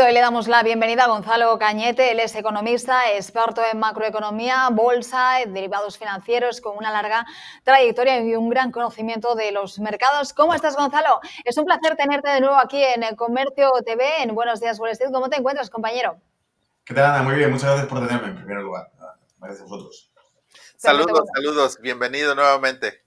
Hoy le damos la bienvenida a Gonzalo Cañete. Él es economista, experto en macroeconomía, bolsa, derivados financieros, con una larga trayectoria y un gran conocimiento de los mercados. ¿Cómo estás, Gonzalo? Es un placer tenerte de nuevo aquí en el Comercio TV, en Buenos Días, Wall Street. ¿Cómo te encuentras, compañero? ¿Qué tal, Ana? Muy bien, muchas gracias por tenerme en primer lugar. Gracias a vosotros. Perfecto, Saludos, bienvenido nuevamente.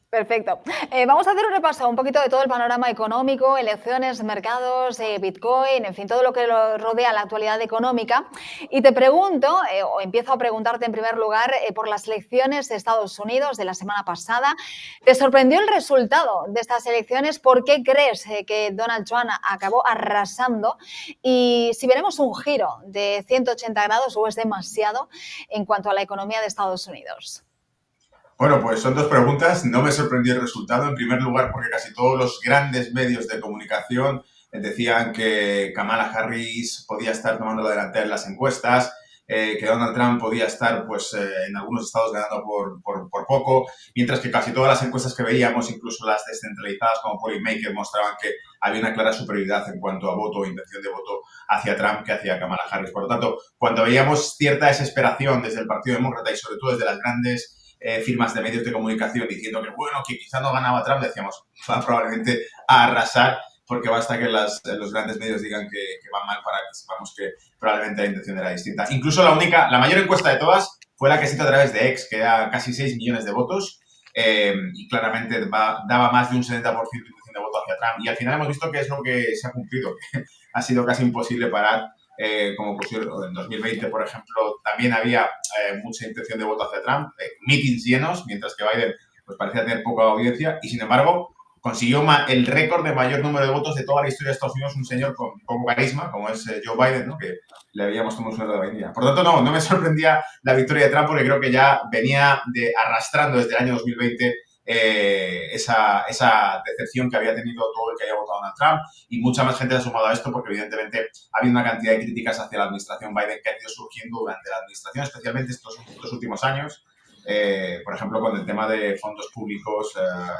Perfecto. Vamos a hacer un repaso un poquito de todo el panorama económico, elecciones, mercados, Bitcoin, en fin, todo lo que lo rodea la actualidad económica. Y te pregunto, o empiezo a preguntarte en primer lugar, por las elecciones de Estados Unidos de la semana pasada. ¿Te sorprendió el resultado de estas elecciones? ¿Por qué crees que Donald Trump acabó arrasando? Y si veremos un giro de 180 grados o es demasiado en cuanto a la economía de Estados Unidos. Bueno, pues son dos preguntas. No me sorprendió el resultado, en primer lugar, porque casi todos los grandes medios de comunicación decían que Kamala Harris podía estar tomando la delantera en las encuestas, que Donald Trump podía estar, pues, en algunos estados ganando por poco, mientras que casi todas las encuestas que veíamos, incluso las descentralizadas como Pollmaker, mostraban que había una clara superioridad en cuanto a voto o intención de voto hacia Trump que hacia Kamala Harris. Por lo tanto, cuando veíamos cierta desesperación desde el Partido Demócrata y sobre todo desde las grandes firmas de medios de comunicación diciendo que, bueno, que quizá no ganaba Trump, decíamos, va probablemente a arrasar, porque basta que los grandes medios digan que va mal para que sepamos que probablemente la intención era distinta. Incluso la mayor encuesta de todas fue la que se hizo a través de X, que da casi 6 millones de votos, y claramente daba más de un 70% de intención de voto hacia Trump. Y al final hemos visto que es lo que se ha cumplido, que ha sido casi imposible parar. Como ocurrió en 2020, por ejemplo, también había mucha intención de voto hacia Trump, meetings llenos, mientras que Biden pues, parecía tener poca audiencia y, sin embargo, consiguió el récord de mayor número de votos de toda la historia de Estados Unidos, un señor con poco carisma, como es Joe Biden, ¿no? Que le veíamos como un suelo de vainilla. Por lo tanto, no me sorprendía la victoria de Trump porque creo que ya venía arrastrando desde el año 2020 esa decepción que había tenido todo el que haya votado a Donald Trump, y mucha más gente ha sumado a esto porque evidentemente ha habido una cantidad de críticas hacia la administración Biden que han ido surgiendo durante la administración, especialmente estos últimos años. Por ejemplo, con el tema de fondos públicos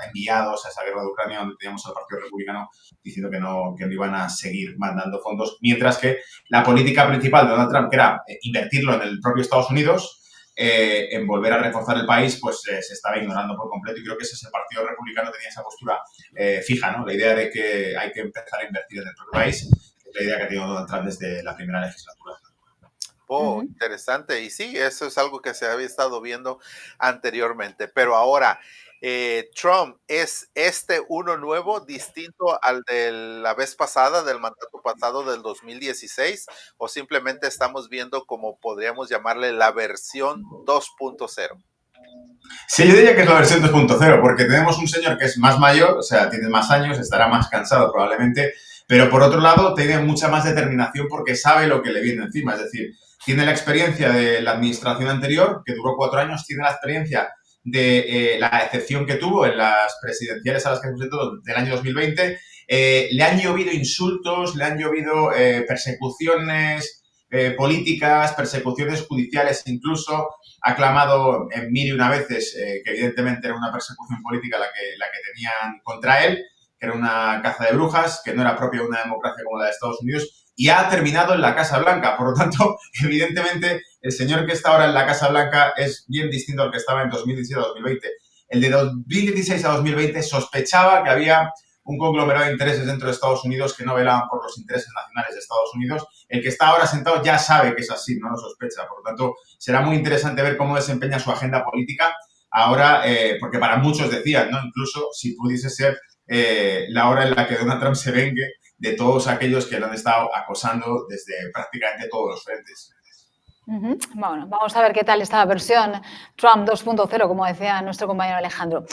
enviados a esa guerra de Ucrania, donde teníamos al Partido Republicano diciendo que no iban a seguir mandando fondos, mientras que la política principal de Donald Trump, que era invertirlo en el propio Estados Unidos, en volver a reforzar el país, pues se estaba ignorando por completo, y creo que ese es el Partido Republicano, tenía esa postura fija, ¿no? La idea de que hay que empezar a invertir en el propio país, es la idea que ha tenido Donald Trump desde la primera legislatura. Interesante. Y sí, eso es algo que se había estado viendo anteriormente. Pero ahora, Trump, ¿es uno nuevo, distinto al de la vez pasada, del mandato pasado del 2016? ¿O simplemente estamos viendo, como podríamos llamarle, la versión 2.0? Sí, yo diría que es la versión 2.0, porque tenemos un señor que es más mayor, o sea, tiene más años, estará más cansado probablemente, pero por otro lado tiene mucha más determinación porque sabe lo que le viene encima. Es decir, tiene la experiencia de la administración anterior, que duró 4 años, tiene la experiencia de la excepción que tuvo en las presidenciales a las que se presentó del año 2020. Le han llovido insultos, le han llovido persecuciones políticas, persecuciones judiciales incluso. Ha clamado en mil y una veces que evidentemente era una persecución política la que tenían contra él, que era una caza de brujas, que no era propia de una democracia como la de Estados Unidos, y ha terminado en la Casa Blanca. Por lo tanto, evidentemente, el señor que está ahora en la Casa Blanca es bien distinto al que estaba en 2017 a 2020. El de 2016 a 2020 sospechaba que había un conglomerado de intereses dentro de Estados Unidos que no velaban por los intereses nacionales de Estados Unidos. El que está ahora sentado ya sabe que es así, no lo sospecha. Por lo tanto, será muy interesante ver cómo desempeña su agenda política ahora, porque para muchos decían, ¿no? Incluso si pudiese ser la hora en la que Donald Trump se vengue de todos aquellos que lo han estado acosando desde prácticamente todos los frentes. Bueno, vamos a ver qué tal esta versión Trump 2.0, como decía nuestro compañero Alejandro.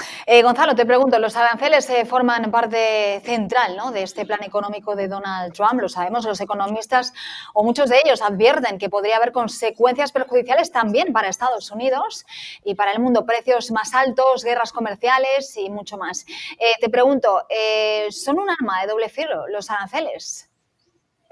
Gonzalo, te pregunto, los aranceles forman parte central, ¿no?, de este plan económico de Donald Trump. Lo sabemos, los economistas, o muchos de ellos, advierten que podría haber consecuencias perjudiciales también para Estados Unidos y para el mundo. Precios más altos, guerras comerciales y mucho más. Te pregunto, ¿son un arma de doble filo los aranceles?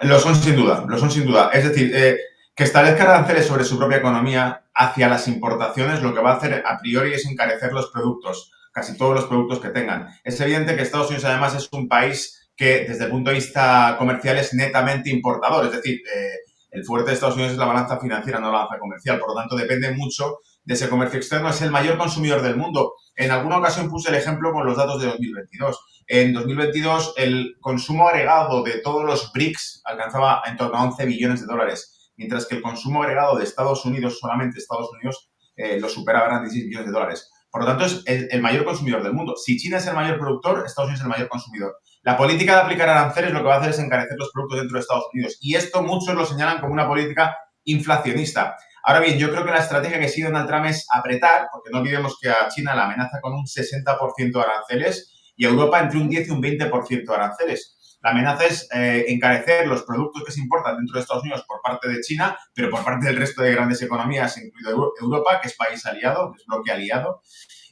Lo son sin duda. Es decir, que establezca aranceles sobre su propia economía hacia las importaciones, lo que va a hacer a priori es encarecer los productos, casi todos los productos que tengan. Es evidente que Estados Unidos además es un país que desde el punto de vista comercial es netamente importador. Es decir, el fuerte de Estados Unidos es la balanza financiera, no la balanza comercial. Por lo tanto, depende mucho de ese comercio externo. Es el mayor consumidor del mundo. En alguna ocasión puse el ejemplo con los datos de 2022. En 2022, el consumo agregado de todos los BRICS alcanzaba en torno a 11 billones de dólares, mientras que el consumo agregado de Estados Unidos, solamente Estados Unidos, lo superaba, eran 16 billones de dólares. Por lo tanto, es el mayor consumidor del mundo. Si China es el mayor productor, Estados Unidos es el mayor consumidor. La política de aplicar aranceles lo que va a hacer es encarecer los productos dentro de Estados Unidos. Y esto muchos lo señalan como una política inflacionista. Ahora bien, yo creo que la estrategia que sigue Donald Trump es apretar, porque no olvidemos que a China la amenaza con un 60% de aranceles y a Europa entre un 10 y un 20% de aranceles. La amenaza es encarecer los productos que se importan dentro de Estados Unidos por parte de China, pero por parte del resto de grandes economías, incluido Europa, que es país aliado, que es bloque aliado.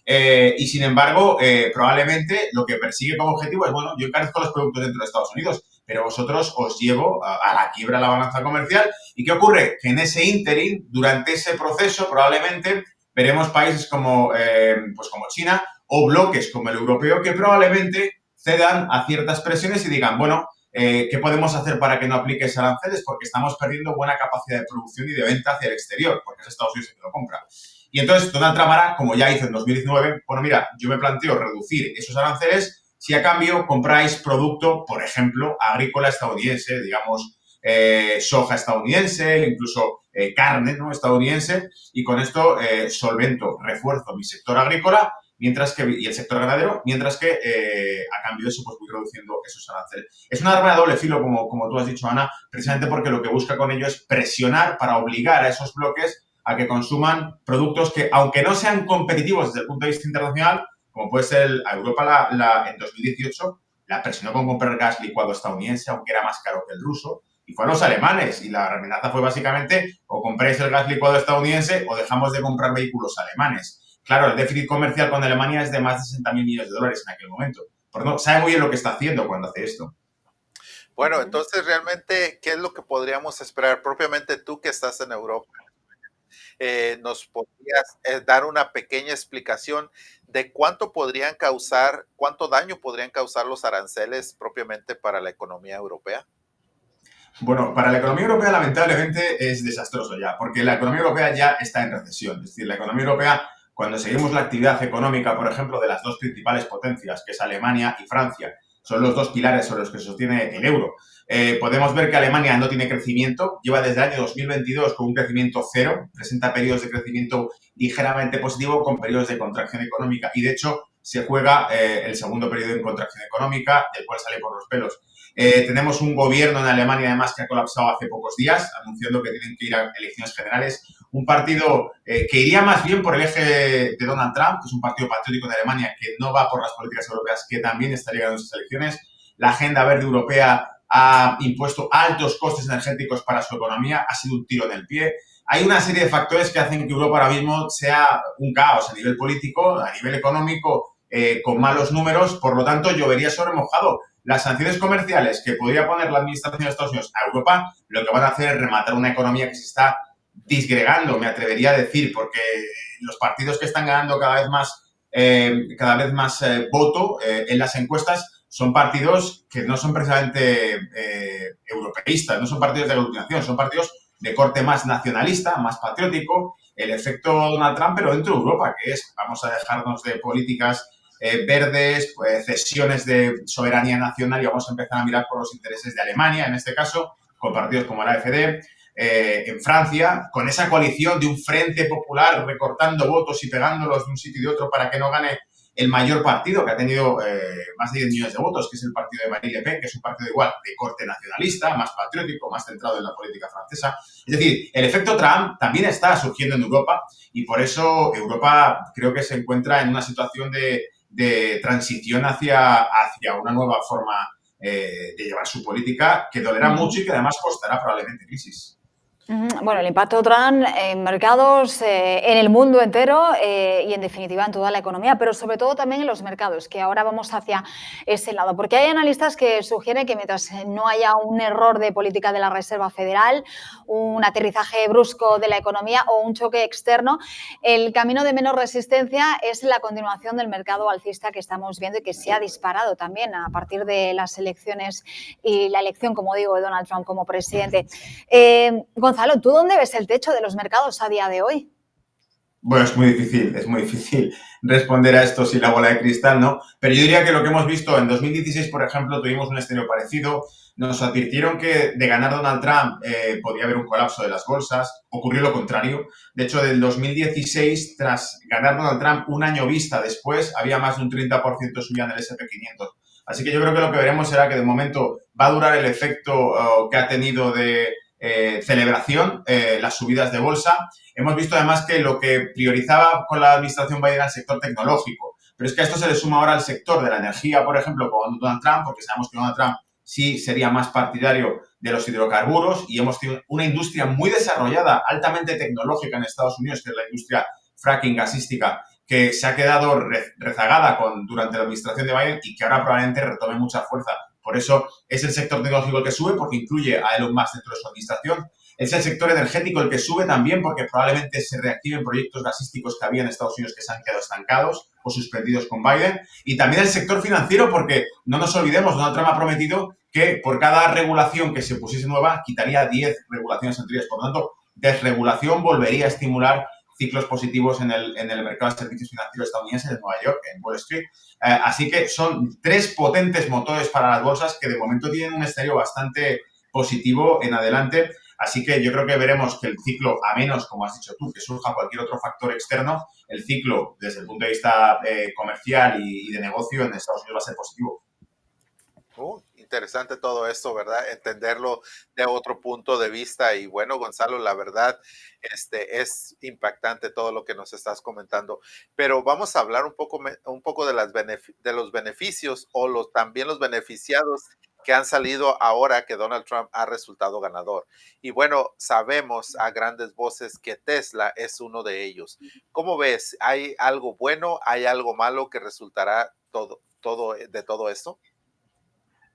Y sin embargo, probablemente lo que persigue como objetivo es, bueno, yo encarezco los productos dentro de Estados Unidos, pero vosotros os llevo a la quiebra de la balanza comercial. ¿Y qué ocurre? Que en ese ínterin, durante ese proceso, probablemente veremos países como, pues como China o bloques como el europeo que probablemente cedan a ciertas presiones y digan, bueno, ¿qué podemos hacer para que no apliques aranceles? Porque estamos perdiendo buena capacidad de producción y de venta hacia el exterior, porque es Estados Unidos el que lo compra. Y entonces Donald Trump hará, como ya hizo en 2019, bueno, mira, yo me planteo reducir esos aranceles si a cambio compráis producto, por ejemplo, agrícola estadounidense, digamos, soja estadounidense, incluso carne, ¿no?, estadounidense, y con esto solvento, refuerzo mi sector agrícola mientras que, y el sector ganadero, mientras que a cambio de eso pues voy reduciendo esos aranceles. Es un arma de doble filo, como tú has dicho, Ana, precisamente porque lo que busca con ello es presionar para obligar a esos bloques a que consuman productos que, aunque no sean competitivos desde el punto de vista internacional, como puede ser a Europa en 2018, la presionó con comprar gas licuado estadounidense, aunque era más caro que el ruso, y fueron los alemanes. Y la amenaza fue básicamente o compráis el gas licuado estadounidense o dejamos de comprar vehículos alemanes. Claro, el déficit comercial con Alemania es de más de 60.000 millones de dólares en aquel momento. Por lo tanto, sabe muy bien lo que está haciendo cuando hace esto. Bueno, entonces realmente, ¿qué es lo que podríamos esperar? Propiamente tú que estás en Europa, ¿nos podrías dar una pequeña explicación de cuánto daño podrían causar los aranceles propiamente para la economía europea? Bueno, para la economía europea lamentablemente es desastroso ya, porque la economía europea ya está en recesión. Es decir, la economía europea, cuando seguimos la actividad económica, por ejemplo, de las dos principales potencias, que es Alemania y Francia, son los dos pilares sobre los que se sostiene el euro. Podemos ver que Alemania no tiene crecimiento, lleva desde el año 2022 con un crecimiento cero, presenta periodos de crecimiento ligeramente positivo con periodos de contracción económica y, de hecho, se juega el segundo periodo en contracción económica, del cual sale por los pelos. Tenemos un gobierno en Alemania, además, que ha colapsado hace pocos días, anunciando que tienen que ir a elecciones generales. Un partido que iría más bien por el eje de Donald Trump, que es un partido patriótico de Alemania que no va por las políticas europeas, que también estaría ganando esas elecciones. La agenda verde europea ha impuesto altos costes energéticos para su economía, ha sido un tiro en el pie. Hay una serie de factores que hacen que Europa ahora mismo sea un caos a nivel político, a nivel económico, con malos números. Por lo tanto, llovería sobre mojado. Las sanciones comerciales que podría poner la administración de Estados Unidos a Europa lo que van a hacer es rematar una economía que se está disgregando, me atrevería a decir, porque los partidos que están ganando cada vez más voto en las encuestas son partidos que no son precisamente europeístas, no son partidos de aglutinación, son partidos de corte más nacionalista, más patriótico, el efecto Donald Trump, pero dentro de Europa, que es, vamos a dejarnos de políticas verdes, pues, cesiones de soberanía nacional y vamos a empezar a mirar por los intereses de Alemania, en este caso, con partidos como la AfD, en Francia, con esa coalición de un frente popular recortando votos y pegándolos de un sitio y de otro para que no gane el mayor partido, que ha tenido más de 10 millones de votos, que es el partido de Marine Le Pen, que es un partido igual de corte nacionalista, más patriótico, más centrado en la política francesa. Es decir, el efecto Trump también está surgiendo en Europa y por eso Europa creo que se encuentra en una situación de transición hacia una nueva forma de llevar su política que dolerá mucho y que además costará probablemente crisis. Bueno, el impacto Trump en mercados, en el mundo entero y en definitiva en toda la economía, pero sobre todo también en los mercados, que ahora vamos hacia ese lado. Porque hay analistas que sugieren que mientras no haya un error de política de la Reserva Federal, un aterrizaje brusco de la economía o un choque externo, el camino de menos resistencia es la continuación del mercado alcista que estamos viendo y que se ha disparado también a partir de las elecciones y la elección, como digo, de Donald Trump como presidente. Gonzalo, ¿tú dónde ves el techo de los mercados a día de hoy? Bueno, es muy difícil responder a esto sin la bola de cristal, ¿no? Pero yo diría que lo que hemos visto en 2016, por ejemplo, tuvimos un escenario parecido. Nos advirtieron que de ganar Donald Trump podría haber un colapso de las bolsas. Ocurrió lo contrario. De hecho, del 2016, tras ganar Donald Trump, un año vista después, había más de un 30% subida en el S&P 500. Así que yo creo que lo que veremos será que de momento va a durar el efecto que ha tenido de celebración, las subidas de bolsa. Hemos visto además que lo que priorizaba con la administración Biden era el sector tecnológico. Pero es que a esto se le suma ahora el sector de la energía, por ejemplo, con Donald Trump, porque sabemos que Donald Trump sí sería más partidario de los hidrocarburos y hemos tenido una industria muy desarrollada, altamente tecnológica en Estados Unidos, que es la industria fracking gasística, que se ha quedado rezagada durante la administración de Biden y que ahora probablemente retome mucha fuerza. Por eso es el sector tecnológico el que sube, porque incluye a Elon Musk dentro de su administración. Es el sector energético el que sube también, porque probablemente se reactiven proyectos gasísticos que había en Estados Unidos que se han quedado estancados o suspendidos con Biden. Y también el sector financiero, porque no nos olvidemos, Donald Trump ha prometido que por cada regulación que se pusiese nueva, quitaría 10 regulaciones anteriores. Por lo tanto, desregulación volvería a estimular ciclos positivos en el mercado de servicios financieros estadounidense de Nueva York, en Wall Street. Así que son tres potentes motores para las bolsas que de momento tienen un escenario bastante positivo en adelante. Así que yo creo que veremos que el ciclo, a menos, como has dicho tú, que surja cualquier otro factor externo, el ciclo desde el punto de vista comercial y de negocio en Estados Unidos va a ser positivo. Interesante todo esto, ¿verdad? Entenderlo de otro punto de vista. Y bueno, Gonzalo, la verdad, es impactante todo lo que nos estás comentando. Pero vamos a hablar un poco de, de los beneficios o también los beneficiados que han salido ahora que Donald Trump ha resultado ganador. Y bueno, sabemos a grandes voces que Tesla es uno de ellos. ¿Cómo ves? ¿Hay algo bueno? ¿Hay algo malo que resultará de todo esto?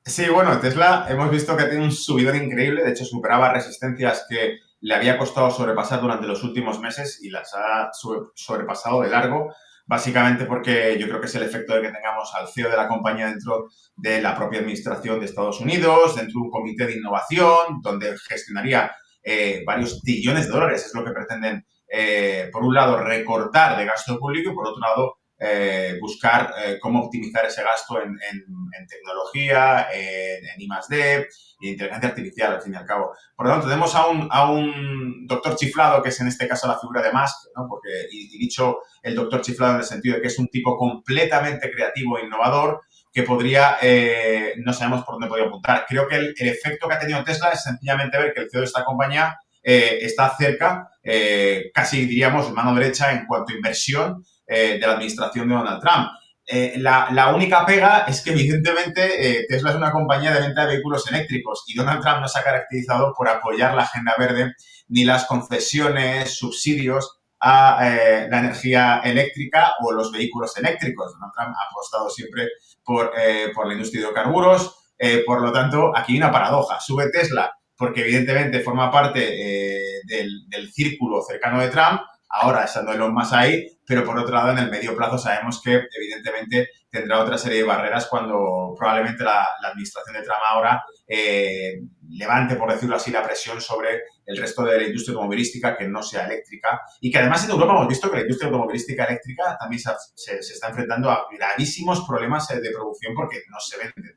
Sí, bueno, Tesla hemos visto que tiene un subidón increíble, de hecho superaba resistencias que le había costado sobrepasar durante los últimos meses y las ha sobrepasado de largo, básicamente porque yo creo que es el efecto de que tengamos al CEO de la compañía dentro de la propia administración de Estados Unidos, dentro de un comité de innovación, donde gestionaría varios trillones de dólares, es lo que pretenden, por un lado, recortar de gasto público y por otro lado, buscar cómo optimizar ese gasto en tecnología, en I+D y en inteligencia artificial, al fin y al cabo. Por lo tanto, tenemos a un doctor chiflado, que es en este caso la figura de Musk, ¿no? Porque, y dicho el doctor chiflado en el sentido de que es un tipo completamente creativo e innovador que podría, no sabemos por dónde podría apuntar. Creo que el efecto que ha tenido Tesla es sencillamente ver que el CEO de esta compañía está cerca, casi diríamos mano derecha en cuanto a inversión de la administración de Donald Trump. La única pega es que, evidentemente, Tesla es una compañía de venta de vehículos eléctricos y Donald Trump no se ha caracterizado por apoyar la agenda verde ni las concesiones, subsidios a la energía eléctrica o los vehículos eléctricos. Donald Trump ha apostado siempre por la industria de hidrocarburos. Por lo tanto, aquí hay una paradoja. Sube Tesla porque, evidentemente, forma parte del círculo cercano de Trump. Ahora estando Elon Musk ahí, pero por otro lado, en el medio plazo sabemos que, evidentemente, tendrá otra serie de barreras cuando probablemente la administración de Trump ahora levante, por decirlo así, la presión sobre el resto de la industria automovilística que no sea eléctrica y que además en Europa hemos visto que la industria automovilística eléctrica también se está enfrentando a gravísimos problemas de producción porque no se vende.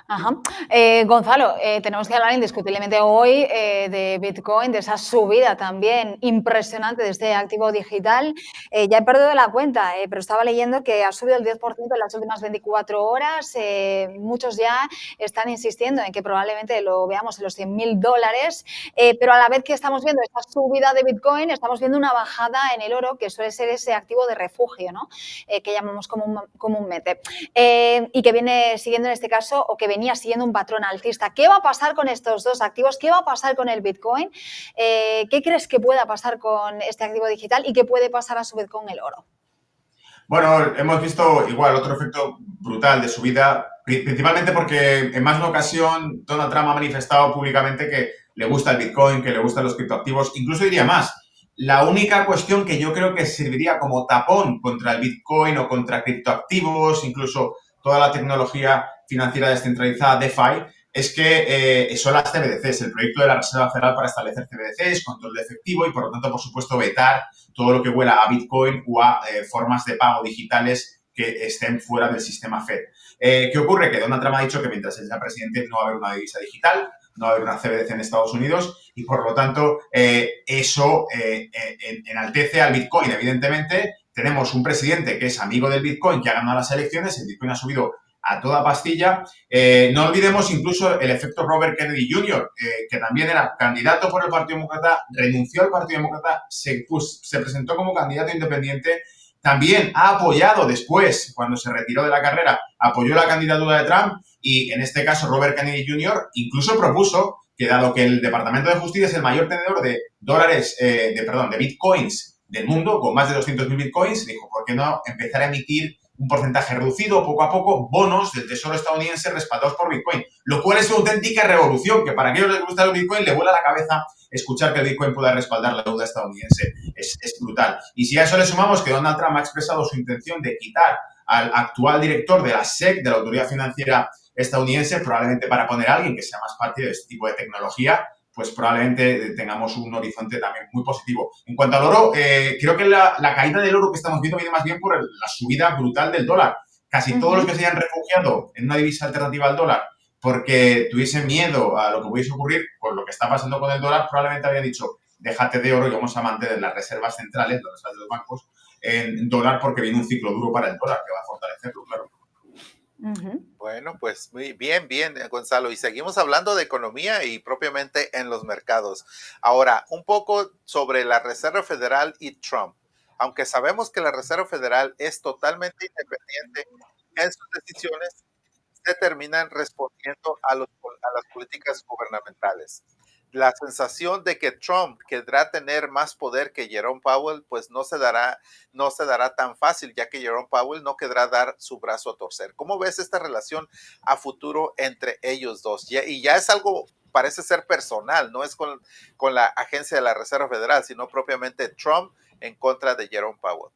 Ajá. Gonzalo, tenemos que hablar indiscutiblemente hoy de Bitcoin, de esa subida también impresionante de este activo digital. Ya he perdido la cuenta, pero estaba leyendo que ha subido el 10% en las últimas 24 horas. Muchos ya están insistiendo en que probablemente lo veamos en los $100.000, pero a la vez que estamos viendo esta subida de Bitcoin, estamos viendo una bajada en el oro, que suele ser ese activo de refugio, ¿no? Que llamamos comúnmente, y que viene siguiendo en este caso, o que venía siguiendo un patrón alcista. ¿Qué va a pasar con estos dos activos? ¿Qué va a pasar con el Bitcoin? ¿Qué crees que pueda pasar con este activo digital y qué puede pasar a su vez con el oro? Bueno, hemos visto igual otro efecto brutal de subida, principalmente porque en más de una ocasión Donald Trump ha manifestado públicamente que le gusta el Bitcoin, que le gustan los criptoactivos. Incluso diría más, la única cuestión que yo creo que serviría como tapón contra el Bitcoin o contra criptoactivos, incluso toda la tecnología financiera descentralizada, DeFi, es que son las CBDCs, el proyecto de la Reserva Federal para establecer CBDCs, control de efectivo y, por lo tanto, por supuesto, vetar todo lo que huela a Bitcoin o a formas de pago digitales que estén fuera del sistema Fed. ¿Qué ocurre? Que Donald Trump ha dicho que mientras él sea presidente no va a haber una divisa digital, no va a haber una CBDC en Estados Unidos y, por lo tanto, eso enaltece al Bitcoin. Evidentemente, tenemos un presidente que es amigo del Bitcoin, que ha ganado las elecciones, el Bitcoin ha subido a toda pastilla. No olvidemos incluso el efecto Robert Kennedy Jr., que también era candidato por el Partido Demócrata, renunció al Partido Demócrata, se presentó como candidato independiente, también ha apoyado después, cuando se retiró de la carrera, apoyó la candidatura de Trump y, en este caso, Robert Kennedy Jr. incluso propuso que, dado que el Departamento de Justicia es el mayor tenedor de de bitcoins del mundo, con más de 200.000 bitcoins, dijo, ¿por qué no empezar a emitir un porcentaje reducido, poco a poco, bonos del Tesoro estadounidense respaldados por Bitcoin? Lo cual es una auténtica revolución, que para aquellos que les gusta el Bitcoin le vuela la cabeza escuchar que el Bitcoin pueda respaldar la deuda estadounidense. Es brutal. Y si a eso le sumamos que Donald Trump ha expresado su intención de quitar al actual director de la SEC, de la Autoridad Financiera Estadounidense, probablemente para poner a alguien que sea más parte de este tipo de tecnología, pues probablemente tengamos un horizonte también muy positivo. En cuanto al oro, creo que la caída del oro que estamos viendo viene más bien por la subida brutal del dólar. Casi todos los que se hayan refugiado en una divisa alternativa al dólar porque tuviesen miedo a lo que pudiese ocurrir con lo que está pasando con el dólar, probablemente habían dicho, déjate de oro y vamos a mantener las reservas centrales, las reservas de los bancos, en dólar porque viene un ciclo duro para el dólar que va a fortalecerlo, claro. Bueno, pues muy bien, Gonzalo. Y seguimos hablando de economía y propiamente en los mercados. Ahora, un poco sobre la Reserva Federal y Trump. Aunque sabemos que la Reserva Federal es totalmente independiente en sus decisiones, se terminan respondiendo a las políticas gubernamentales. La sensación de que Trump querrá tener más poder que Jerome Powell, pues no se dará tan fácil, ya que Jerome Powell no querrá dar su brazo a torcer. ¿Cómo ves esta relación a futuro entre ellos dos? Y ya es algo, parece ser personal, no es con la agencia de la Reserva Federal, sino propiamente Trump en contra de Jerome Powell.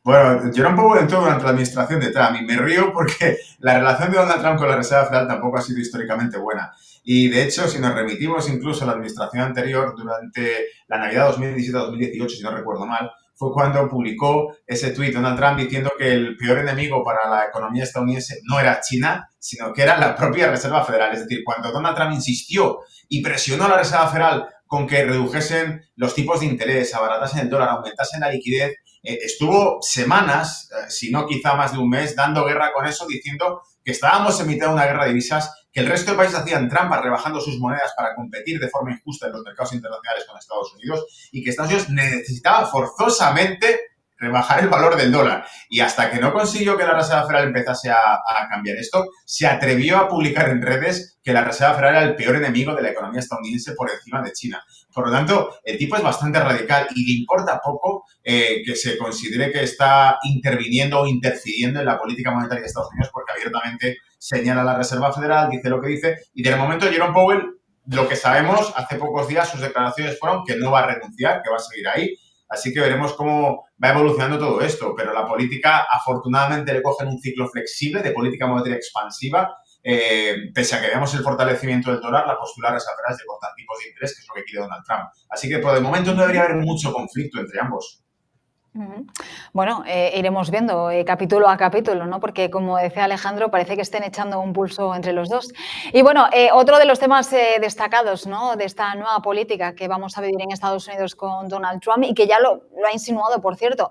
Bueno, Jerome Powell entró durante la administración de Trump y me río porque la relación de Donald Trump con la Reserva Federal tampoco ha sido históricamente buena. Y, de hecho, si nos remitimos incluso a la administración anterior, durante la Navidad 2017-2018, si no recuerdo mal, fue cuando publicó ese tuit Donald Trump diciendo que el peor enemigo para la economía estadounidense no era China, sino que era la propia Reserva Federal. Es decir, cuando Donald Trump insistió y presionó a la Reserva Federal con que redujesen los tipos de interés, abaratasen el dólar, aumentasen la liquidez, estuvo semanas, si no quizá más de un mes, dando guerra con eso, diciendo que estábamos en mitad de una guerra de divisas, que el resto de países hacían trampas rebajando sus monedas para competir de forma injusta en los mercados internacionales con Estados Unidos y que Estados Unidos necesitaba forzosamente rebajar el valor del dólar. Y hasta que no consiguió que la Reserva Federal empezase a cambiar esto, se atrevió a publicar en redes que la Reserva Federal era el peor enemigo de la economía estadounidense por encima de China. Por lo tanto, el tipo es bastante radical y le importa poco que se considere que está interviniendo o interfiriendo en la política monetaria de Estados Unidos porque abiertamente señala a la Reserva Federal, dice lo que dice y de momento Jerome Powell, lo que sabemos, hace pocos días sus declaraciones fueron que no va a renunciar, que va a seguir ahí. Así que veremos cómo va evolucionando todo esto. Pero la política, afortunadamente, le cogen un ciclo flexible de política monetaria expansiva. Pese a que veamos el fortalecimiento del dólar, la postura de Reserva Federal es de cortar tipos de interés, que es lo que quiere Donald Trump. Así que por el momento no debería haber mucho conflicto entre ambos. Bueno, iremos viendo capítulo a capítulo, ¿no? Porque, como decía Alejandro, parece que estén echando un pulso entre los dos. Y bueno, otro de los temas destacados, ¿no?, de esta nueva política que vamos a vivir en Estados Unidos con Donald Trump y que ya lo ha insinuado, por cierto,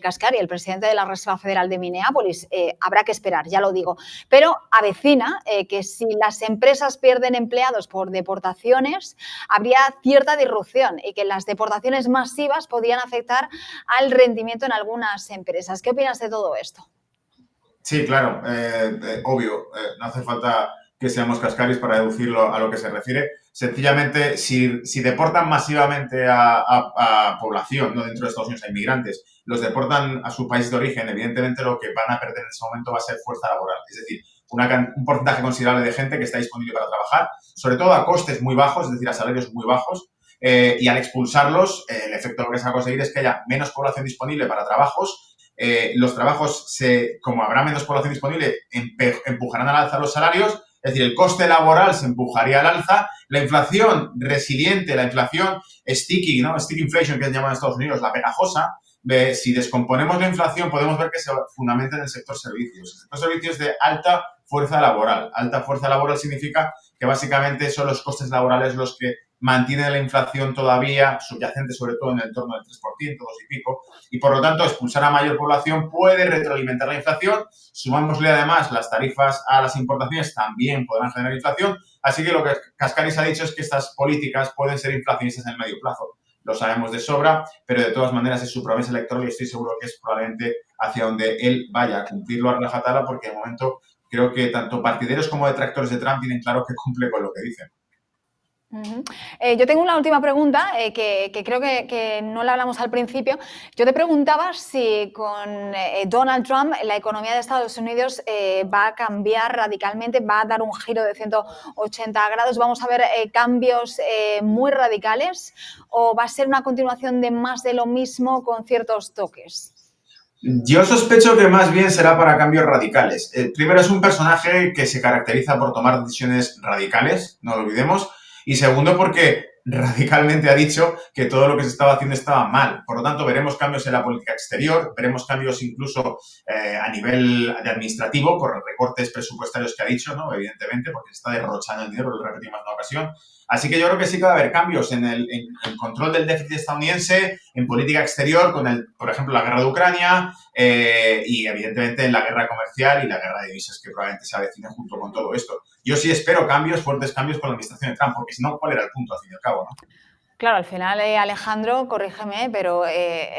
Kashkari, el presidente de la Reserva Federal de Minneapolis. Habrá que esperar, ya lo digo. Pero avecina que si las empresas pierden empleados por deportaciones, habría cierta disrupción y que las deportaciones masivas podrían afectar al rendimiento en algunas empresas. ¿Qué opinas de todo esto? Sí, claro, obvio, no hace falta que seamos cascaris para deducirlo a lo que se refiere. Sencillamente, si deportan masivamente a población, no dentro de Estados Unidos, a inmigrantes, los deportan a su país de origen, evidentemente lo que van a perder en ese momento va a ser fuerza laboral. Es decir, un porcentaje considerable de gente que está disponible para trabajar, sobre todo a costes muy bajos, es decir, a salarios muy bajos, y al expulsarlos, el efecto lo que se va a conseguir es que haya menos población disponible para trabajos. Los trabajos, como habrá menos población disponible, empujarán al alza los salarios, es decir, el coste laboral se empujaría al alza, la inflación resiliente, la inflación sticky, ¿no? Sticky inflation, que se llama en Estados Unidos, la pegajosa. Si descomponemos la inflación, podemos ver que se fundamenta en el sector servicios. El sector servicios de alta fuerza laboral. Alta fuerza laboral significa que básicamente son los costes laborales los que mantienen la inflación todavía subyacente, sobre todo en el entorno del 3%, 2 y pico, y por lo tanto expulsar a mayor población puede retroalimentar la inflación. Sumámosle además las tarifas a las importaciones, también podrán generar inflación, así que lo que Cascaris ha dicho es que estas políticas pueden ser inflacionistas en el medio plazo. Lo sabemos de sobra, pero de todas maneras es su promesa electoral y estoy seguro que es probablemente hacia donde él vaya a cumplirlo a rajatabla, porque de momento creo que tanto partidarios como detractores de Trump tienen claro que cumple con lo que dicen. Yo tengo una última pregunta que creo que no la hablamos al principio. Yo te preguntaba si con Donald Trump la economía de Estados Unidos va a cambiar radicalmente, va a dar un giro de 180 grados, vamos a ver cambios muy radicales, o va a ser una continuación de más de lo mismo con ciertos toques. Yo sospecho que más bien será para cambios radicales. Primero, es un personaje que se caracteriza por tomar decisiones radicales, no lo olvidemos. Y segundo, porque radicalmente ha dicho que todo lo que se estaba haciendo estaba mal. Por lo tanto, veremos cambios en la política exterior, veremos cambios incluso a nivel de administrativo por los recortes presupuestarios que ha dicho, ¿no? Evidentemente, porque se está derrochando el dinero, lo repetimos en una ocasión. Así que yo creo que sí que va a haber cambios en el control del déficit estadounidense, en política exterior, con, por ejemplo, la guerra de Ucrania y, evidentemente, en la guerra comercial y la guerra de divisas que probablemente se avecine junto con todo esto. Yo sí espero cambios, fuertes cambios con la administración de Trump, porque si no, ¿cuál era el punto, al fin y al cabo, no? Claro, al final, Alejandro, corrígeme, pero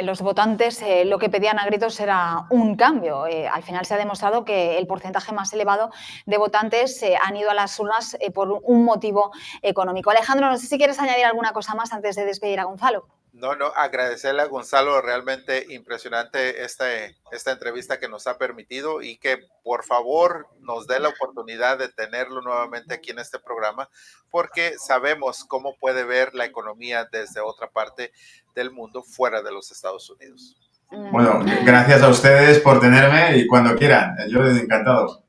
los votantes lo que pedían a gritos era un cambio. Al final se ha demostrado que el porcentaje más elevado de votantes han ido a las urnas por un motivo económico. Alejandro, no sé si quieres añadir alguna cosa más antes de despedir a Gonzalo. No, agradecerle a Gonzalo, realmente impresionante esta entrevista que nos ha permitido y que por favor nos dé la oportunidad de tenerlo nuevamente aquí en este programa, porque sabemos cómo puede ver la economía desde otra parte del mundo fuera de los Estados Unidos. Bueno, gracias a ustedes por tenerme y cuando quieran, yo encantado.